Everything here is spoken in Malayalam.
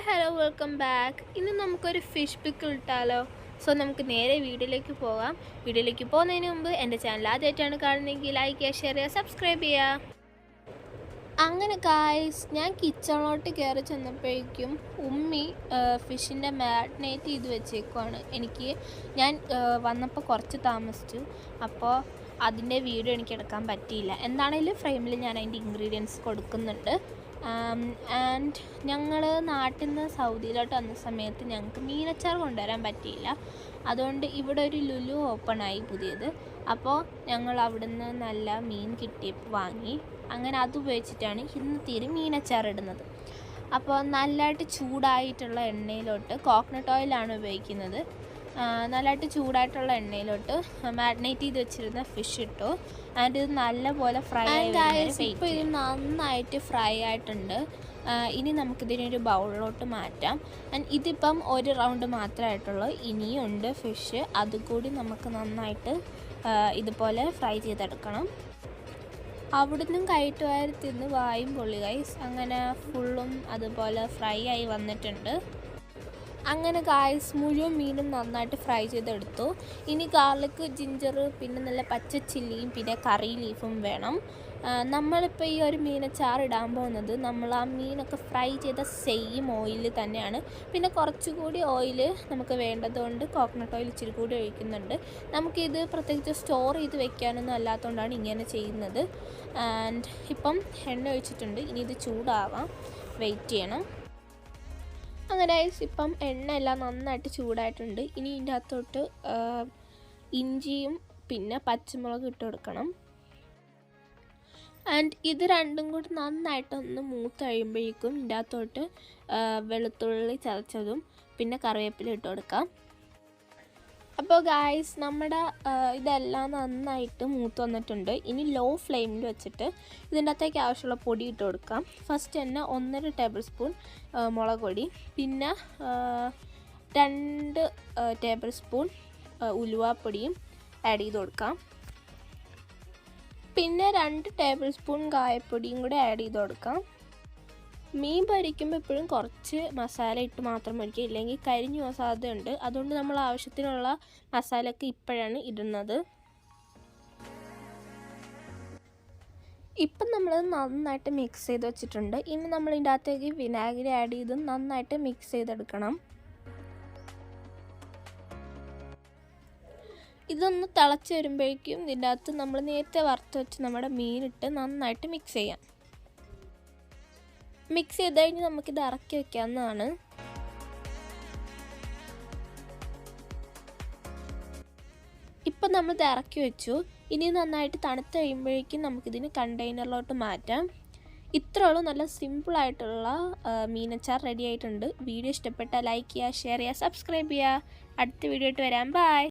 Hello welcome back. ഇന്ന് നമുക്കൊരു ഫിഷ് പിക്കിൾ ഇട്ടാലോ? സോ നമുക്ക് നേരെ വീഡിയോയിലേക്ക് പോകാം. വീഡിയോയിലേക്ക് പോകുന്നതിന് മുമ്പ് എൻ്റെ ചാനൽ ആദ്യമായിട്ടാണ് കാണുന്നതെങ്കിൽ ലൈക്ക് ചെയ്യുക, ഷെയർ ചെയ്യുക, സബ്സ്ക്രൈബ് ചെയ്യുക. അങ്ങനെ ഗായ്സ്, ഞാൻ കിച്ചണിലോട്ട് കയറി ചെന്നപ്പോഴേക്കും ഉമ്മി ഫിഷിൻ്റെ മാരിനേറ്റ് ചെയ്ത് വെച്ചേക്കുവാണ്. ഞാൻ വന്നപ്പോൾ കുറച്ച് താമസിച്ചു, അപ്പോൾ അതിൻ്റെ വീഡിയോ എനിക്ക് എടുക്കാൻ പറ്റിയില്ല. എന്താണെങ്കിലും ഫ്രെയിമിൽ ഞാൻ അതിൻ്റെ ഇൻഗ്രീഡിയൻസ് കൊടുക്കുന്നുണ്ട്. ആൻഡ് ഞങ്ങൾ നാട്ടിൽ നിന്ന് സൗദിയിലോട്ട് വന്ന സമയത്ത് ഞങ്ങൾക്ക് മീനച്ചാർ കൊണ്ടുവരാൻ പറ്റിയില്ല. അതുകൊണ്ട് ഇവിടെ ഒരു ലുലു ഓപ്പണായി പുതിയത്. അപ്പോൾ ഞങ്ങൾ അവിടുന്ന് നല്ല മീൻ കിട്ടിയപ്പോൾ വാങ്ങി. അങ്ങനെ അത് ഉപയോഗിച്ചിട്ടാണ് ഇന്നത്തേക്ക് മീനച്ചാർ ഇടുന്നത്. അപ്പോൾ നല്ലതായിട്ട് ചൂടായിട്ടുള്ള എണ്ണയിലോട്ട് കോക്കനട്ട് ഓയിലാണ് ഉപയോഗിക്കുന്നത്. നല്ലതായിട്ട് ചൂടായിട്ടുള്ള എണ്ണയിലോട്ട് മാരിനേറ്റ് ചെയ്ത് വെച്ചിരുന്ന ഫിഷ് ഇട്ടു. ആൻഡ് ഇത് നല്ലപോലെ ഫ്രൈ ആയി. ഇപ്പോൾ ഇത് നന്നായിട്ട് ഫ്രൈ ആയിട്ടുണ്ട്. ഇനി നമുക്കിതിനൊരു ബൗളിലോട്ട് മാറ്റാം. ആൻഡ് ഇതിപ്പം ഒരു റൗണ്ട് മാത്രമായിട്ടുള്ളൂ. ഇനിയും ഉണ്ട് ഫിഷ്. അതുകൂടി നമുക്ക് നന്നായിട്ട് ഇതുപോലെ ഫ്രൈ ചെയ്തെടുക്കണം. അവിടുന്ന് കയറ്റുവാരി തിന്ന് വായും പൊള്ളി ഗൈസ്. അങ്ങനെ ഫുള്ളും അതുപോലെ ഫ്രൈ ആയി വന്നിട്ടുണ്ട്. അങ്ങനെ ഗായ്സ് മുഴുവൻ മീനും നന്നായിട്ട് ഫ്രൈ ചെയ്തെടുത്തു. ഇനി ഗാർലിക്, ജിഞ്ചർ, പിന്നെ നല്ല പച്ച ചില്ലിയും പിന്നെ കറി ലീഫും വേണം. നമ്മളിപ്പോൾ ഈ ഒരു മീനച്ചാർ ഇടാൻ പോകുന്നത് നമ്മൾ ആ മീനൊക്കെ ഫ്രൈ ചെയ്ത സെയിം ഓയിലിൽ തന്നെയാണ്. പിന്നെ കുറച്ചുകൂടി ഓയിൽ നമുക്ക് വേണ്ടതുകൊണ്ട് കോക്കനട്ട് ഓയിൽ ഇച്ചിരി കൂടി ഒഴിക്കുന്നുണ്ട്. നമുക്കിത് പ്രത്യേകിച്ച് സ്റ്റോർ ചെയ്ത് വെക്കാനൊന്നും അല്ലാത്തതുകൊണ്ടാണ് ഇങ്ങനെ ചെയ്യുന്നത്. ആൻഡ് ഇപ്പം എണ്ണ ഒഴിച്ചിട്ടുണ്ട്. ഇനി ഇത് ചൂടാവാം, വെയിറ്റ് ചെയ്യണം. അങ്ങനെ ഇപ്പം എണ്ണ എല്ലാം നന്നായിട്ട് ചൂടായിട്ടുണ്ട്. ഇനി ഇതിൻ്റെ അകത്തോട്ട് ഇഞ്ചിയും പിന്നെ പച്ചമുളക് ഇട്ട് കൊടുക്കണം. ആൻഡ് ഇത് രണ്ടും കൂടി നന്നായിട്ടൊന്ന് മൂത്ത് കഴിയുമ്പോഴേക്കും ഇതിൻ്റെ അകത്തോട്ട് വെളുത്തുള്ളി ചതച്ചതും പിന്നെ കറിവേപ്പില ഇട്ട് കൊടുക്കാം. അപ്പോൾ ഗായ്സ്, നമ്മുടെ ഇതെല്ലാം നന്നായിട്ട് മൂത്ത് വന്നിട്ടുണ്ട്. ഇനി ലോ ഫ്ലെയിമിൽ വെച്ചിട്ട് ഇതിൻ്റെ അകത്തേക്ക് ആവശ്യമുള്ള പൊടി ഇട്ട് കൊടുക്കാം. ഫസ്റ്റ് തന്നെ 1.5 ടേബിൾ സ്പൂൺ മുളക് പൊടി, പിന്നെ 2 ടേബിൾ സ്പൂൺ ഉലുവാപ്പൊടിയും ആഡ് ചെയ്ത് കൊടുക്കാം. പിന്നെ 2 ടേബിൾ സ്പൂൺ കായപ്പൊടിയും കൂടെ ആഡ് ചെയ്ത് കൊടുക്കാം. മീൻ പൊരിക്കുമ്പോൾ എപ്പോഴും കുറച്ച് മസാല ഇട്ട് മാത്രം പൊരിക്കുക, ഇല്ലെങ്കിൽ കരിഞ്ഞു പോകാൻ സാധ്യതയുണ്ട്. അതുകൊണ്ട് നമ്മൾ ആവശ്യത്തിനുള്ള മസാലയൊക്കെ ഇപ്പോഴാണ് ഇടുന്നത്. ഇപ്പം നമ്മളത് നന്നായിട്ട് മിക്സ് ചെയ്ത് വെച്ചിട്ടുണ്ട്. ഇനി നമ്മൾ ഇതിൻ്റെ അകത്തേക്ക് വിനാഗിരി ആഡ് ചെയ്ത് നന്നായിട്ട് മിക്സ് ചെയ്തെടുക്കണം. ഇതൊന്ന് തിളച്ച് വരുമ്പോഴേക്കും ഇതിൻ്റെ അകത്ത് നമ്മൾ നേരത്തെ വറുത്ത് വെച്ച് നമ്മുടെ മീനിട്ട് നന്നായിട്ട് മിക്സ് ചെയ്യാം. മിക്സ് ചെയ്ത് കഴിഞ്ഞ് നമുക്കിത് ഇറക്കി വെക്കാവുന്നതാണ്. ഇപ്പം നമ്മളിത് ഇറക്കി വെച്ചു. ഇനി നന്നായിട്ട് തണുത്ത് കഴിയുമ്പോഴേക്കും നമുക്കിതിന് കണ്ടെയ്നറിലോട്ട് മാറ്റാം. ഇത്രയുള്ളൂ, നല്ല സിമ്പിളായിട്ടുള്ള മീനച്ചാർ റെഡി ആയിട്ടുണ്ട്. വീഡിയോ ഇഷ്ടപ്പെട്ടാൽ ലൈക്ക് ചെയ്യുക, ഷെയർ ചെയ്യുക, സബ്സ്ക്രൈബ് ചെയ്യുക. അടുത്ത വീഡിയോ ആയിട്ട് വരാം. ബൈ.